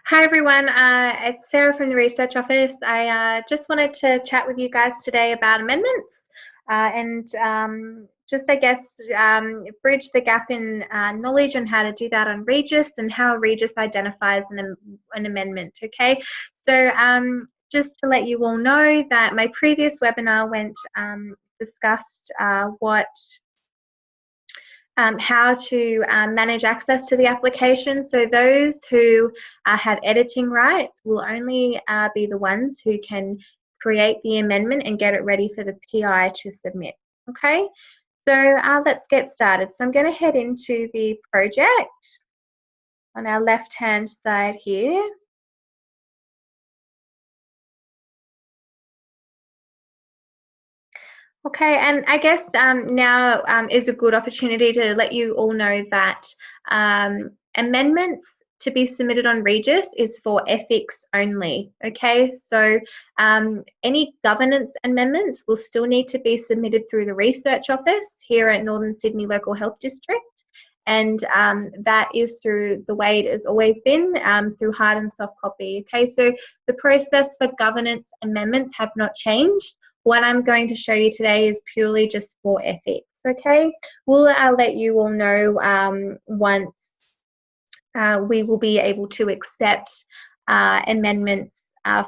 Hi everyone, it's Sarah from the Research Office. I just wanted to chat with you guys today about amendments and just, I guess, bridge the gap in knowledge on how to do that on REGIS and how REGIS identifies an amendment, okay? So just to let you all know that my previous webinar discussed how to manage access to the application. So those who have editing rights will only be the ones who can create the amendment and get it ready for the PI to submit. Okay, so let's get started. So I'm going to head into the project on our left-hand side here. Okay, and I guess now is a good opportunity to let you all know that amendments to be submitted on REGIS is for ethics only, okay? So any governance amendments will still need to be submitted through the Research Office here at Northern Sydney Local Health District, and that is through the way it has always been, through hard and soft copy, okay? So the process for governance amendments have not changed. What I'm going to show you today is purely just for ethics, okay? I'll let you all know once we will be able to accept amendments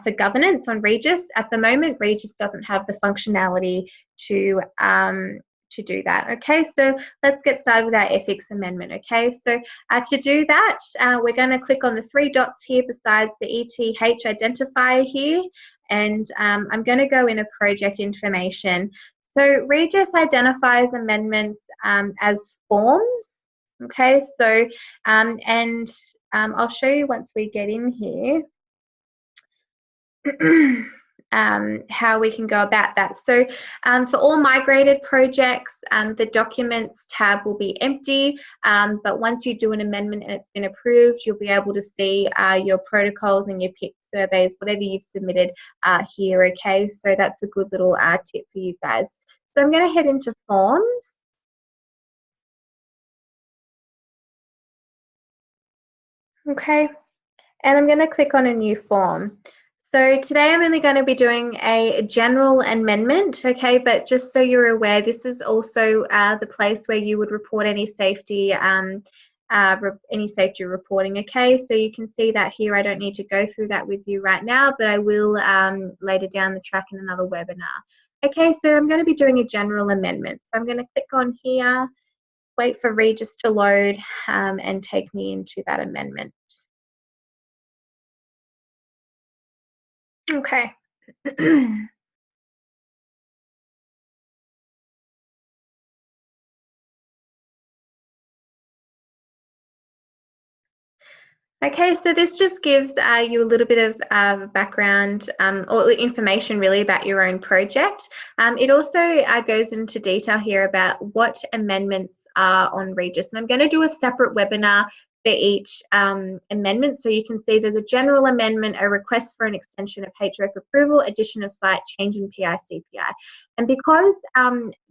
for governance on REGIS. At the moment, REGIS doesn't have the functionality to do that, okay? So let's get started with our ethics amendment, okay? So to do that, we're going to click on the three dots here besides the ETH identifier here, and I'm going to go into project information. So REGIS identifies amendments as forms, okay? So I'll show you once we get in here how we can go about that. So for all migrated projects, the documents tab will be empty, but once you do an amendment and it's been approved, you'll be able to see your protocols and your PIC surveys, whatever you've submitted here, okay? So that's a good little tip for you guys. So I'm going to head into forms. Okay, and I'm going to click on a new form. So today I'm only going to be doing a general amendment, okay, but just so you're aware, this is also the place where you would report any safety reporting, okay? So you can see that here. I don't need to go through that with you right now, but I will later down the track in another webinar. Okay, so I'm going to be doing a general amendment. So I'm going to click on here, wait for REGIS to load and take me into that amendment. Okay. Okay, so this just gives you a little bit of background or information really about your own project. It also goes into detail here about what amendments are on REGIS, and I'm going to do a separate webinar for each amendment. So you can see there's a general amendment, a request for an extension of HREC approval, addition of site, change in PI, CPI. And because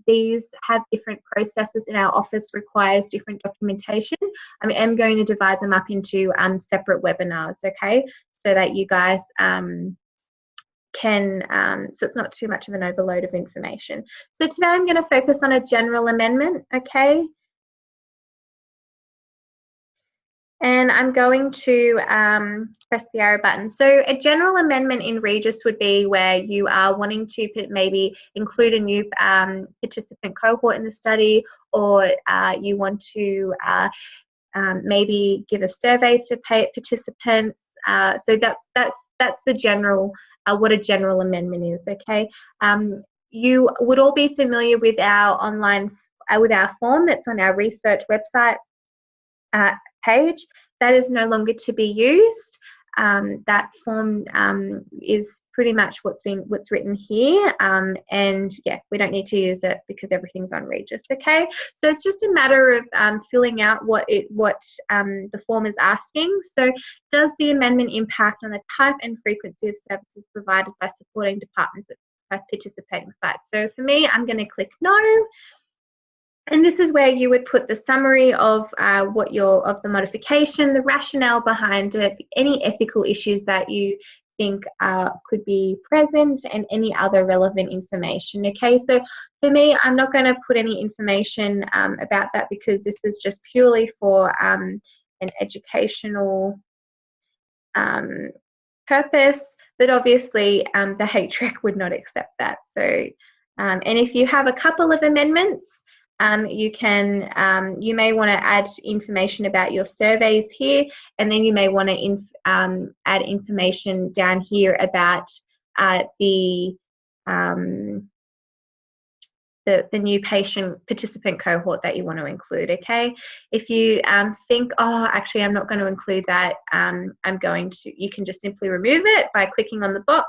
these have different processes in our office, requires different documentation, I am going to divide them up into separate webinars, okay? So that you guys so it's not too much of an overload of information. So today I'm going to focus on a general amendment, okay? And I'm going to press the arrow button. So a general amendment in REGIS would be where you are wanting to maybe include a new participant cohort in the study, or you want to maybe give a survey to participants. So that's the general, what a general amendment is, okay? You would all be familiar with our online, with our form that's on our research website page. That is no longer to be used. That form is pretty much what's written here, and yeah, we don't need to use it because everything's on REGIS. Okay, so it's just a matter of filling out what the form is asking. So, does the amendment impact on the type and frequency of services provided by supporting departments that participate in sites? So for me, I'm going to click no. And this is where you would put the summary of the modification, the rationale behind it, any ethical issues that you think could be present, and any other relevant information. Okay, so for me, I'm not going to put any information about that because this is just purely for an educational purpose, but obviously the HREC would not accept that. So, and if you have a couple of amendments, you may want to add information about your surveys here, and then you may want to add information down here about the new participant cohort that you want to include. Okay, if you think, oh, actually I'm not going to include that, you can just simply remove it by clicking on the box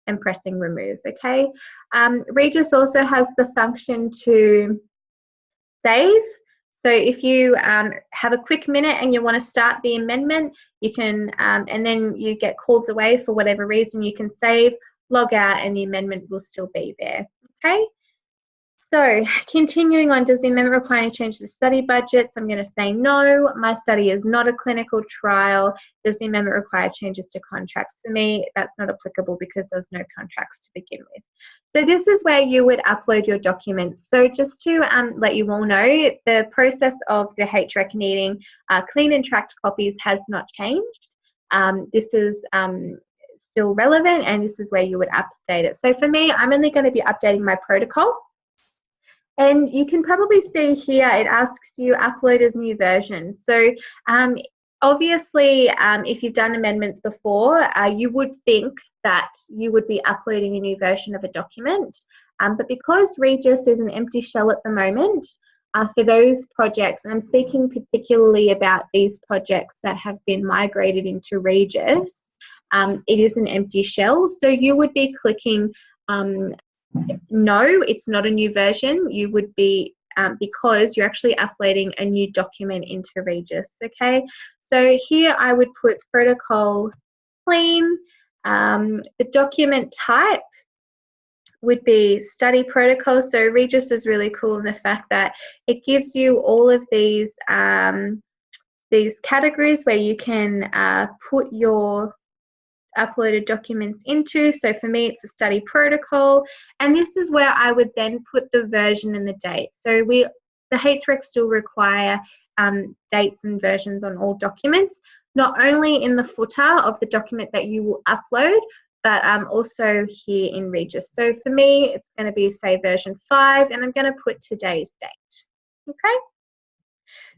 and pressing remove. Okay, REGIS also has the function to save. So if you have a quick minute and you want to start the amendment, you can, and then you get called away for whatever reason, you can save, log out, and the amendment will still be there. Okay. So continuing on, does the amendment require any change to study budgets? I'm going to say no. My study is not a clinical trial. Does the amendment require changes to contracts? For me, that's not applicable because there's no contracts to begin with. So this is where you would upload your documents. So just to let you all know, the process of the HREC needing clean and tracked copies has not changed. This is still relevant, and this is where you would update it. So for me, I'm only going to be updating my protocol. And you can probably see here, it asks you upload as new versions. So obviously, if you've done amendments before, you would think that you would be uploading a new version of a document. But because REGIS is an empty shell at the moment, for those projects, and I'm speaking particularly about these projects that have been migrated into REGIS, it is an empty shell. So you would be clicking no, it's not a new version. You would be, because you're actually uploading a new document into REGIS, okay? So here I would put protocol clean. The document type would be study protocol. So REGIS is really cool in the fact that it gives you all of these categories where you can put your uploaded documents into. So for me, it's a study protocol, and this is where I would then put the version and the date. So the HREC still require dates and versions on all documents, not only in the footer of the document that you will upload, but also here in REGIS. So for me, it's going to be, say, version 5, and I'm going to put today's date. Okay.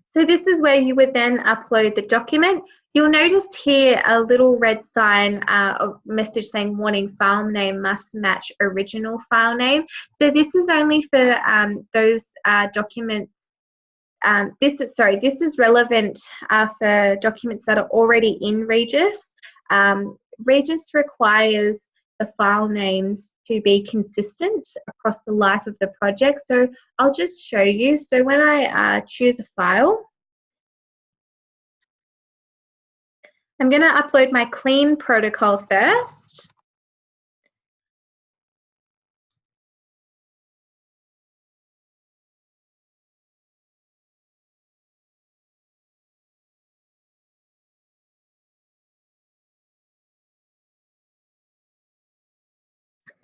So this is where you would then upload the document. You'll notice here a little red sign, a message saying warning, file name must match original file name. So this is only for those documents. This is relevant for documents that are already in REGIS. REGIS requires the file names to be consistent across the life of the project. So I'll just show you. So when I choose a file, I'm going to upload my clean protocol first.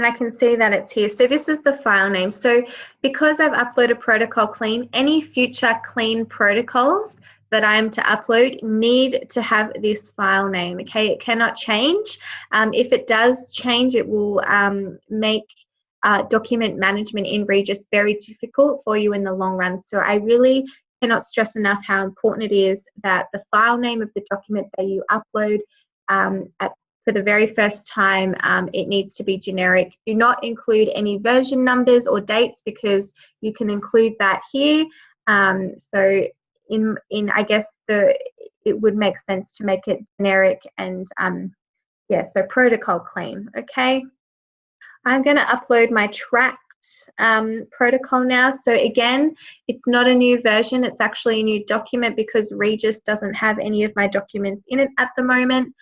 And I can see that it's here. So this is the file name. So because I've uploaded protocol clean, any future clean protocols that I am to upload need to have this file name, okay? It cannot change. If it does change, it will make document management in REGIS very difficult for you in the long run. So I really cannot stress enough how important it is that the file name of the document that you upload for the very first time, it needs to be generic. Do not include any version numbers or dates because you can include that here. So I guess it would make sense to make it generic and yeah, so protocol clean, okay? I'm going to upload my tracked protocol now. So again, it's not a new version, it's actually a new document because REGIS doesn't have any of my documents in it at the moment.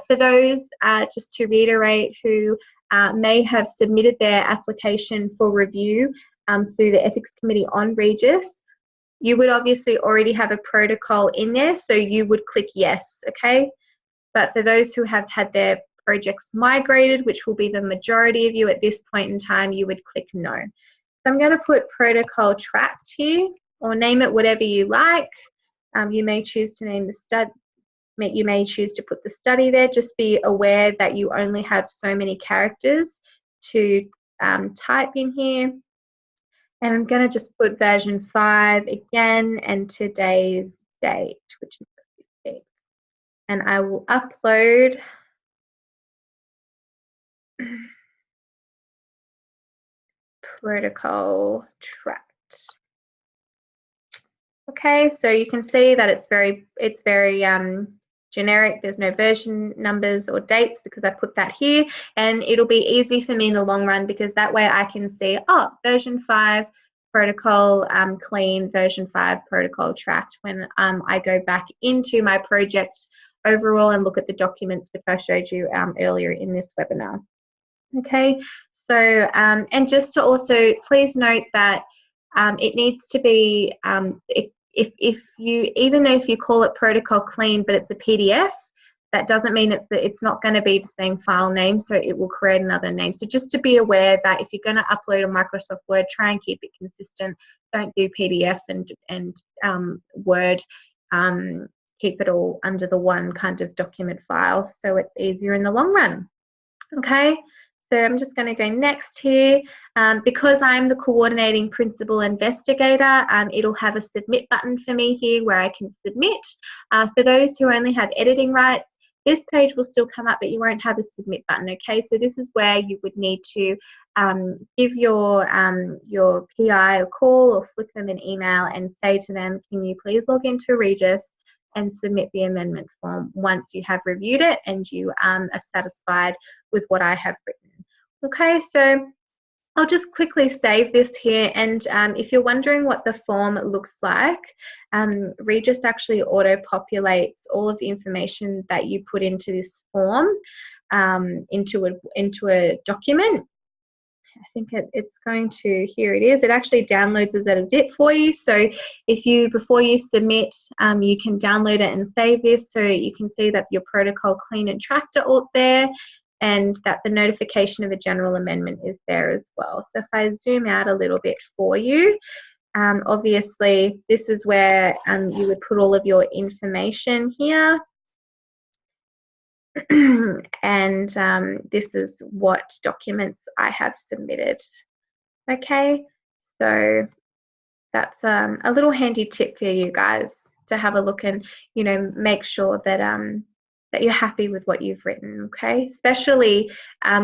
For those, just to reiterate, who may have submitted their application for review through the ethics committee on REGIS, you would obviously already have a protocol in there, so you would click yes, okay? But for those who have had their projects migrated, which will be the majority of you at this point in time, you would click no. So I'm going to put protocol tracked here, or name it whatever you like. You may choose to name the study. You may choose to put the study there. Just be aware that you only have so many characters to type in here. And I'm going to just put version 5 again and today's date, which is the 15th. And I will upload protocol tracked. Okay, so you can see that it's very generic. There's no version numbers or dates because I put that here, and it'll be easy for me in the long run because that way I can see, oh, version 5 protocol clean, version 5 protocol tracked when I go back into my project overall and look at the documents which I showed you earlier in this webinar. Okay, so and just to also please note that it needs to be if you, even though if you call it protocol clean but it's a PDF, that doesn't mean it's not going to be the same file name, so it will create another name. So just to be aware that if you're going to upload a Microsoft Word, try and keep it consistent. Don't do PDF and Word. Keep it all under the one kind of document file so it's easier in the long run. Okay. So I'm just going to go next here. Because I'm the coordinating principal investigator, it'll have a submit button for me here where I can submit. For those who only have editing rights, this page will still come up, but you won't have a submit button, okay? So this is where you would need to give your PI a call or flick them an email and say to them, can you please log into REGIS and submit the amendment form once you have reviewed it and you are satisfied with what I have written. Okay, so I'll just quickly save this here, and if you're wondering what the form looks like, REGIS actually auto-populates all of the information that you put into this form into a document. I think it's going to, here it is, it actually downloads as a zip for you. So if you, before you submit, you can download it and save this so you can see that your protocol clean and tracked are all there, and that the notification of a general amendment is there as well. So if I zoom out a little bit for you, obviously this is where you would put all of your information here. And this is what documents I have submitted. Okay, so that's a little handy tip for you guys to have a look and, you know, make sure that that you're happy with what you've written. Okay, especially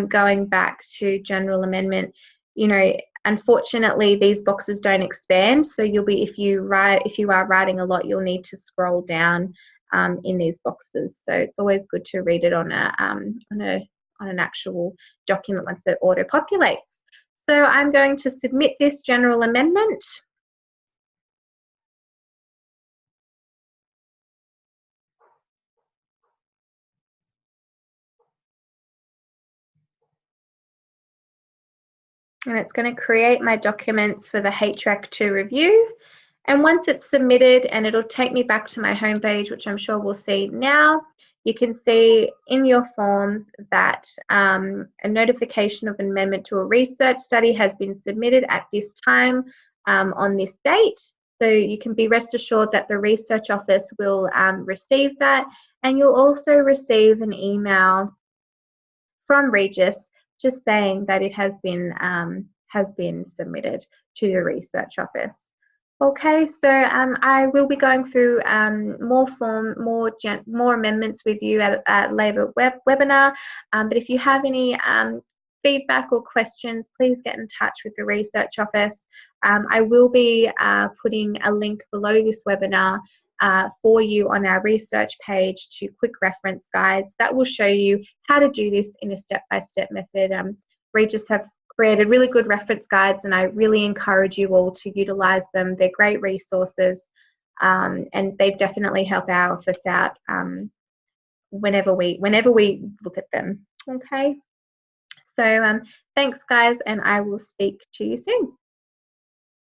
going back to general amendment. You know, unfortunately, these boxes don't expand, so you'll be, if you are writing a lot, you'll need to scroll down in these boxes. So it's always good to read it on an actual document once it auto populates. So I'm going to submit this general amendment. And it's going to create my documents for the HREC to review. And once it's submitted, and it'll take me back to my homepage, which I'm sure we'll see now, you can see in your forms that a notification of an amendment to a research study has been submitted at this time on this date. So you can be rest assured that the research office will receive that, and you'll also receive an email from REGIS just saying that it has been submitted to the research office. Okay, so I will be going through more amendments with you at a later webinar. But if you have any feedback or questions, please get in touch with the research office. I will be putting a link below this webinar for you on our research page to quick reference guides that will show you how to do this in a step-by-step method. REGIS have created really good reference guides, and I really encourage you all to utilize them. They're great resources, and they definitely help our office out whenever we look at them. Okay, so thanks guys, and I will speak to you soon.